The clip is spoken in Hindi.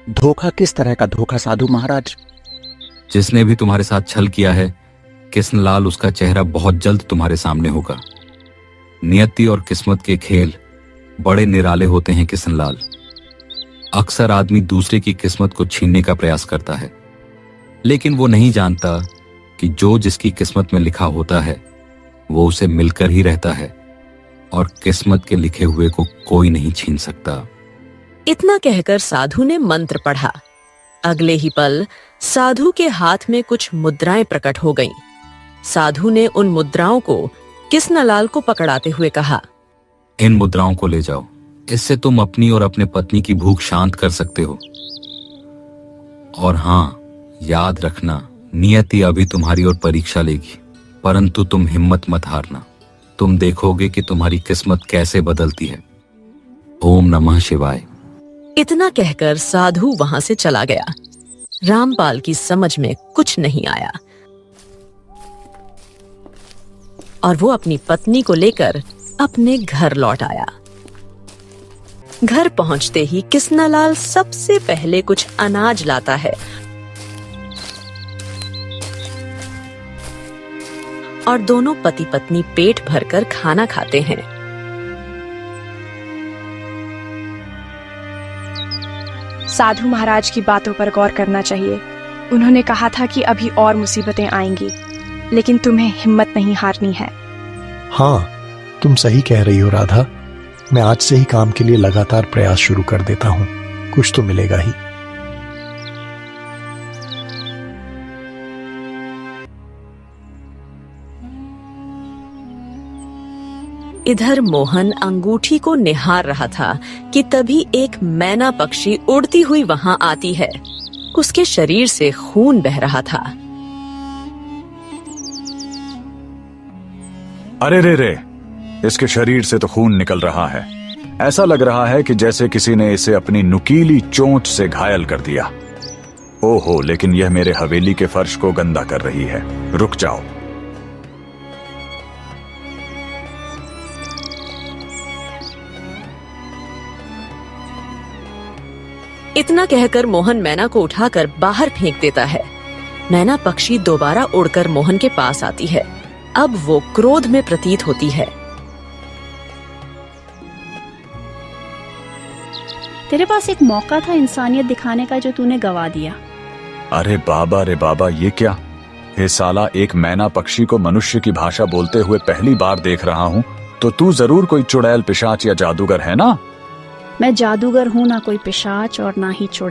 धोखा? किस तरह का धोखा साधु महाराज? जिसने भी तुम्हारे साथ छल किया है कृष्णलाल, उसका चेहरा बहुत जल्द तुम्हारे सामने होगा। नियति और किस्मत के खेल बड़े निराले होते हैं कृष्णलाल। अक्सर आदमी दूसरे की किस्मत को छीनने का प्रयास करता है, लेकिन वो नहीं जानता कि जो जिसकी किस्मत में लिखा होता है वो उसे मिलकर ही रहता है, और किस्मत के लिखे हुए को कोई नहीं छीन सकता। इतना कहकर साधु ने मंत्र पढ़ा। अगले ही पल साधु के हाथ में कुछ मुद्राएं प्रकट हो गईं। साधु ने उन मुद्राओं को कृष्णलाल को पकड़ाते हुए कहा, इन मुद्राओं को ले जाओ, इससे तुम अपनी और अपने पत्नी की भूख शांत कर सकते हो। और हाँ, याद रखना, नियति अभी तुम्हारी ओर परीक्षा लेगी, परंतु तुम हिम्मत मत हारना। तुम देखोगे कि तुम्हारी किस्मत कैसे बदलती है। ओम नमः शिवाय। इतना कहकर साधु वहां से चला गया। रामपाल की समझ में कुछ नहीं आया और वो अपनी पत्नी को लेकर अपने घर लौट आया। घर पहुंचते ही कृष्णलाल सबसे पहले कुछ अनाज लाता है और दोनों पति पत्नी पेट भरकर खाना खाते हैं। साधु महाराज की बातों पर गौर करना चाहिए। उन्होंने कहा था कि अभी और मुसीबतें आएंगी, लेकिन तुम्हें हिम्मत नहीं हारनी है। हाँ, तुम सही कह रही हो राधा। मैं आज से ही काम के लिए लगातार प्रयास शुरू कर देता हूँ, कुछ तो मिलेगा ही। इधर मोहन अंगूठी को निहार रहा था कि तभी एक मैना पक्षी उड़ती हुई वहां आती है। उसके शरीर से खून बह रहा था। अरे रे, इसके शरीर से तो खून निकल रहा है। ऐसा लग रहा है कि जैसे किसी ने इसे अपनी नुकीली चोंच से घायल कर दिया। ओहो, लेकिन यह मेरे हवेली के फर्श को गंदा कर रही है। रुक जाओ। इतना कहकर मोहन मैना को उठाकर बाहर फेंक देता है। मैना पक्षी दोबारा उड़कर मोहन के पास आती है। अब वो क्रोध में प्रतीत होती है। तेरे पास एक मौका था इंसानियत दिखाने का, जो तूने गवा दिया। अरे बाबा, ये क्या? हे साला, एक मैना पक्षी को मनुष्य की भाषा बोलते हुए पहली बार देख रहा हूँ। तो तू जरूर कोई चुड़ैल, पिशाच या जादूगर है ना? मैं जादूगर हूँ, ना कोई पिशाच और ना ही चुड़ैल।